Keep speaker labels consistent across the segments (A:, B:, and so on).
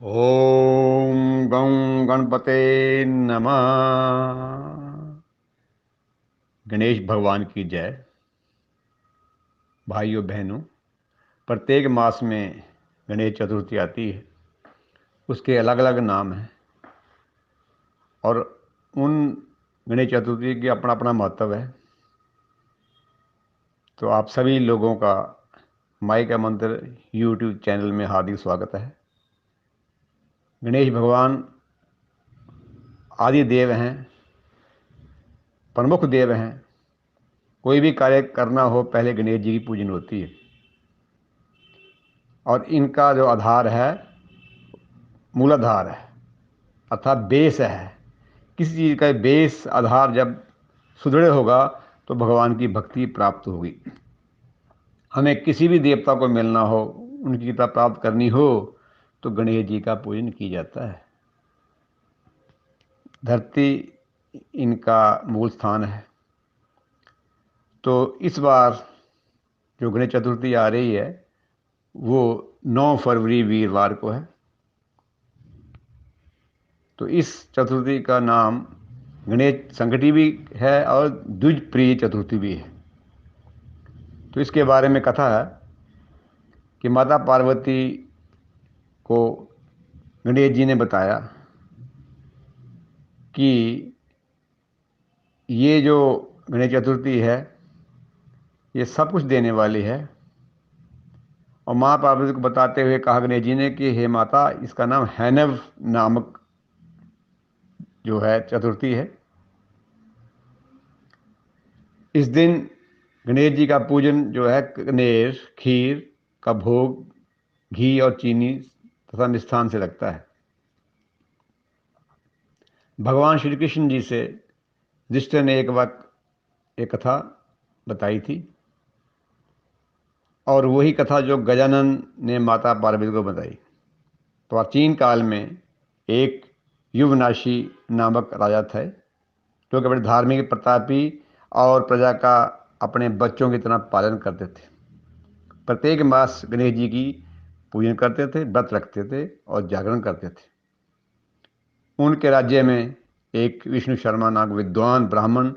A: ओम गं गणपते नमः। गणेश भगवान की जय। भाइयों बहनों, प्रत्येक मास में गणेश चतुर्थी आती है। उसके अलग अलग नाम हैं और उन गणेश चतुर्थी की अपना अपना महत्व है। तो आप सभी लोगों का माई का मंत्र यूट्यूब चैनल में हार्दिक स्वागत है। गणेश भगवान आदि देव हैं, प्रमुख देव हैं। कोई भी कार्य करना हो पहले गणेश जी की पूजन होती है। और इनका जो आधार है, मूलाधार है, अर्थात बेस है। किसी चीज़ का बेस आधार जब सुदृढ़ होगा तो भगवान की भक्ति प्राप्त होगी। हमें किसी भी देवता को मिलना हो, उनकी कृपा प्राप्त करनी हो, तो गणेश जी का पूजन किया जाता है। धरती इनका मूल स्थान है। तो इस बार जो गणेश चतुर्थी आ रही है वो 9 फरवरी वीरवार को है। तो इस चतुर्थी का नाम गणेश संकटी भी है और द्विज प्रिय चतुर्थी भी है। तो इसके बारे में कथा है कि माता पार्वती को गणेश जी ने बताया कि ये जो गणेश चतुर्थी है ये सब कुछ देने वाली है। और माँ पार्वती को बताते हुए कहा गणेश जी ने कि हे माता, इसका नाम हैनव नामक जो है चतुर्थी है। इस दिन गणेश जी का पूजन जो है गणेश खीर का भोग घी और चीनी तथा मिष्ठान से लगता है। भगवान श्री कृष्ण जी से युधिष्ठिर ने एक वक्त एक कथा बताई थी और वही कथा जो गजानन ने माता पार्वती को बताई। प्राचीन काल में एक युवनाशी नामक राजा थे जो कि बड़े धार्मिक प्रतापी और प्रजा का अपने बच्चों की तरह पालन करते थे। प्रत्येक मास गणेश जी की पूजन करते थे, व्रत रखते थे और जागरण करते थे। उनके राज्य में एक विष्णु शर्मा नामक विद्वान ब्राह्मण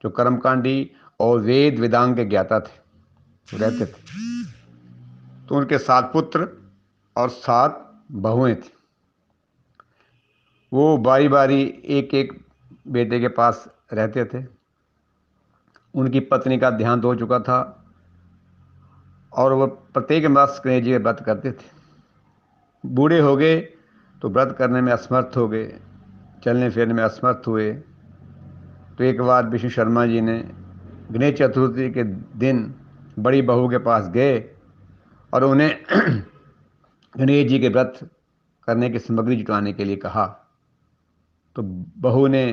A: जो कर्मकांडी और वेद वेदांग के ज्ञाता थे, वो रहते थे। तो उनके 7 पुत्र और 7 बहुएं थी। वो बारी बारी एक एक बेटे के पास रहते थे। उनकी पत्नी का देहांत हो चुका था और वो प्रत्येक मास गणेश जी का व्रत करते थे। बूढ़े हो गए तो व्रत करने में असमर्थ हो गए, चलने फिरने में असमर्थ हुए। तो एक बार विष्णु शर्मा जी ने गणेश चतुर्थी के दिन बड़ी बहू के पास गए और उन्हें गणेश जी के व्रत करने की सामग्री जुटाने के लिए कहा। तो बहू ने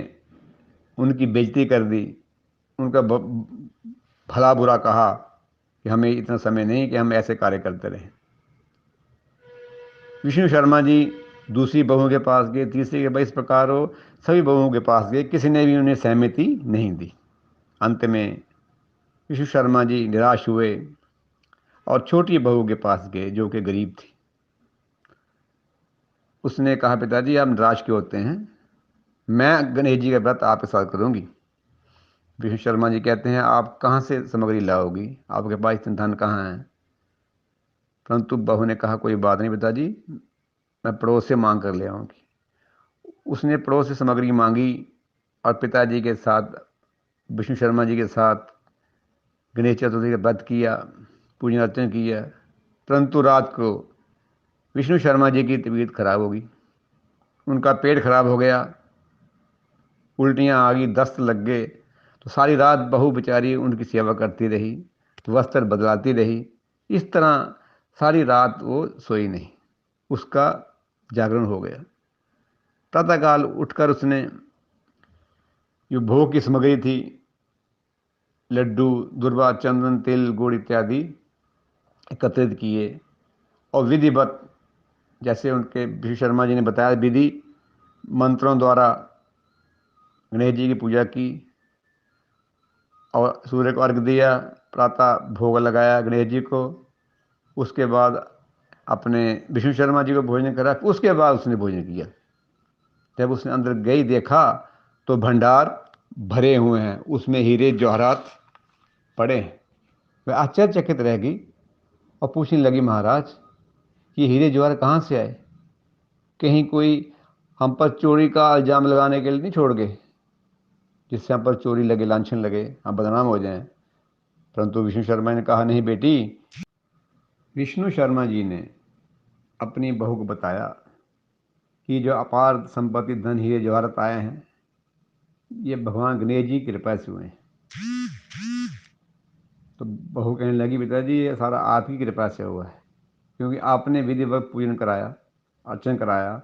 A: उनकी बेइज्जती कर दी, उनका भला बुरा कहा कि हमें इतना समय नहीं कि हम ऐसे कार्य करते रहें। विष्णु शर्मा जी दूसरी बहू के पास गए, तीसरी के भाई इस प्रकार हो सभी बहुओं के पास गए, किसी ने भी उन्हें सहमति नहीं दी। अंत में विष्णु शर्मा जी निराश हुए और छोटी बहू के पास गए जो कि गरीब थी। उसने कहा, पिताजी आप निराश क्यों होते हैं, मैं गणेश जी का व्रत आपके साथ करूंगी। विष्णु शर्मा जी कहते हैं, आप कहाँ से सामग्री लाओगी, आपके पास इतने धन कहाँ है। परंतु बहू ने कहा, कोई बात नहीं पिताजी, मैं पड़ोस से मांग कर ले आऊंगी। उसने पड़ोस से सामग्री मांगी और पिताजी के साथ विष्णु शर्मा जी के साथ गणेश चतुर्थी का व्रत किया, पूजन अर्चन किया। परंतु रात को विष्णु शर्मा जी की तबीयत खराब हो गई, उनका पेट खराब हो गया, उल्टियाँ आ गई, दस्त लग गए। तो सारी रात बहू बेचारी उनकी सेवा करती रही, तो वस्त्र बदलाती रही। इस तरह सारी रात वो सोई नहीं, उसका जागरण हो गया। प्रातःकाल उठकर उसने जो भोग की सामग्री थी, लड्डू दुर्वा चंदन तिल गुड़ इत्यादि एकत्रित किए और विधिवत, जैसे उनके विष्णु शर्मा जी ने बताया, विधि मंत्रों द्वारा गणेश जी की पूजा की और सूर्य को अर्घ दिया, प्रातः भोग लगाया गणेश जी को। उसके बाद अपने विष्णु शर्मा जी को भोजन करा, उसके बाद उसने भोजन किया। जब उसने अंदर गई देखा तो भंडार भरे हुए हैं, उसमें हीरे जवाहरात पड़े हैं। वह आश्चर्यचकित रह गई और पूछने लगी, महाराज ये हीरे जवाहर कहाँ से आए? कहीं कोई हम पर चोरी का इल्जाम लगाने के लिए नहीं छोड़ गए, जिससे हम पर चोरी लगे, लांछन लगे, हम बदनाम हो जाएं? परंतु विष्णु शर्मा ने कहा, नहीं बेटी। विष्णु शर्मा जी ने अपनी बहू को बताया कि जो अपार संपत्ति धन हीरे जवाहरात आए हैं, ये भगवान गणेश जी की कृपा से हुए हैं। तो बहू कहने लगी, पिताजी ये सारा आपकी कृपा से हुआ है, क्योंकि आपने विधिवत पूजन कराया, अर्चन कराया,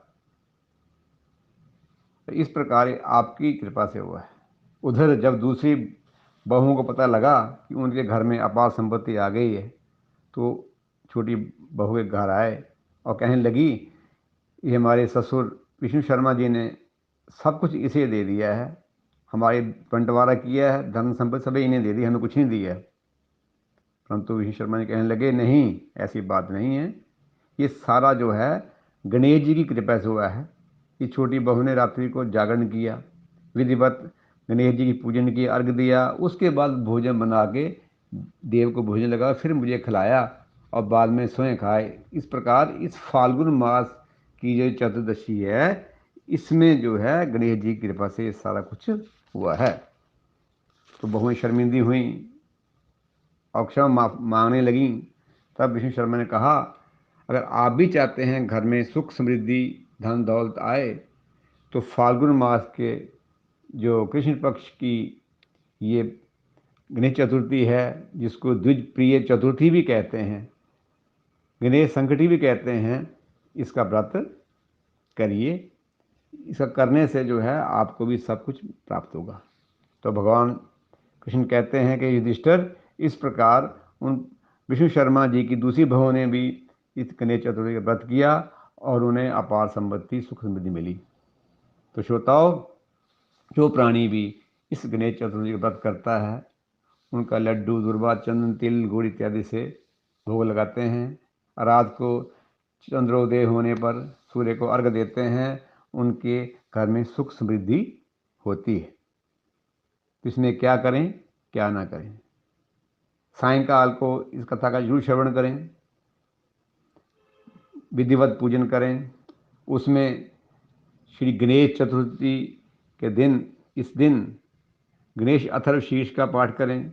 A: तो इस प्रकार ये आपकी कृपा से हुआ है। उधर जब दूसरी बहुओं को पता लगा कि उनके घर में अपार संपत्ति आ गई है, तो छोटी बहू के घर आए और कहने लगी, ये हमारे ससुर विष्णु शर्मा जी ने सब कुछ इसे दे दिया है, हमारे बंटवारा किया है, धन संपत्ति सभी इन्हें दे दी, हमें कुछ नहीं दिया है। परंतु विष्णु शर्मा जी कहने लगे, नहीं ऐसी बात नहीं है, ये सारा जो है गणेश जी की कृपा से हुआ है। कि छोटी बहू ने रात्रि को जागरण किया, विधिवत गणेश जी की पूजन की, अर्घ दिया, उसके बाद भोजन बना के देव को भोजन लगा, फिर मुझे खिलाया और बाद में स्वयं खाए। इस प्रकार इस फाल्गुन मास की जो चतुर्दशी है, इसमें जो है गणेश जी की कृपा से सारा कुछ हुआ है। तो बहुएं शर्मिंदी हुई और क्षमा मांगने लगी। तब विष्णु शर्मा ने कहा, अगर आप भी चाहते हैं घर में सुख समृद्धि धन दौलत आए, तो फाल्गुन मास के जो कृष्ण पक्ष की ये गणेश चतुर्थी है, जिसको द्विज प्रिय चतुर्थी भी कहते हैं, गणेश संकटी भी कहते हैं, इसका व्रत करिए। इसका करने से जो है आपको भी सब कुछ प्राप्त होगा। तो भगवान कृष्ण कहते हैं कि युधिष्ठिर, इस प्रकार उन विष्णु शर्मा जी की दूसरी बहू ने भी इस गणेश चतुर्थी का व्रत किया और उन्हें अपार संपत्ति सुख समृद्धि मिली। तो श्रोताओ, जो प्राणी भी इस गणेश चतुर्थी का व्रत करता है, उनका लड्डू, दुर्वा, चंदन, तिल, गुड़ इत्यादि से भोग लगाते हैं। रात को चंद्रोदय होने पर सूर्य को अर्घ देते हैं, उनके घर में सुख समृद्धि होती है। तो इसमें क्या करें क्या ना करें, सायंकाल को इस कथा का जरूर श्रवण करें, विधिवत पूजन करें। उसमें श्री गणेश चतुर्थी के दिन, इस दिन गणेश अथर्व शीर्ष का पाठ करें।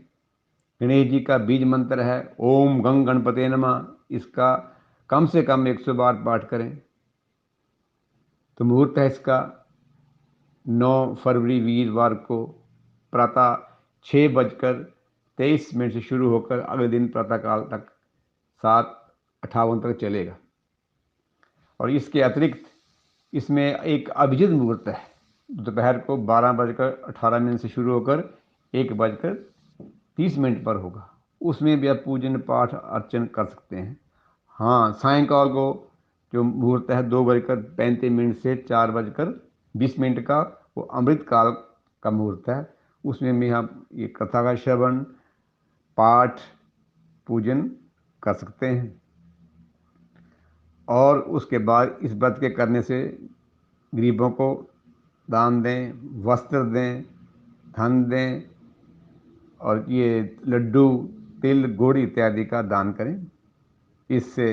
A: गणेश जी का बीज मंत्र है ओम गंग गणपते नमः, इसका कम से कम 100 बार पाठ करें। तो मुहूर्त है इसका 9 फरवरी वीरवार को प्रातः 6:23 से शुरू होकर अगले दिन प्रातःकाल तक 7:58 तक चलेगा। और इसके अतिरिक्त इसमें एक अभिजित मुहूर्त है, दोपहर को 12:18 से शुरू होकर 1:30 पर होगा। उसमें भी आप पूजन पाठ अर्चन कर सकते हैं। हाँ, सायंकाल को जो मुहूर्त है 2:35 से 4:20 का, वो अमृत काल का मुहूर्त है। उसमें भी आप ये कथा का श्रवण, पाठ, पूजन कर सकते हैं। और उसके बाद इस व्रत के करने से गरीबों को दान दें, वस्त्र दें, धन दें, और ये लड्डू, तिल, गुड़ इत्यादि का दान करें। इससे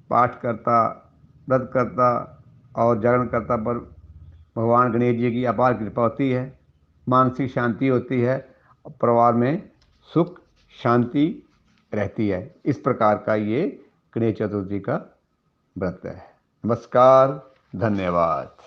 A: पाठकर्ता, व्रतकर्ता और जागरणकर्ता पर भगवान गणेश जी की अपार कृपा होती है, मानसिक शांति होती है, और परिवार में सुख शांति रहती है। इस प्रकार का ये गणेश चतुर्थी का व्रत है। नमस्कार, धन्यवाद।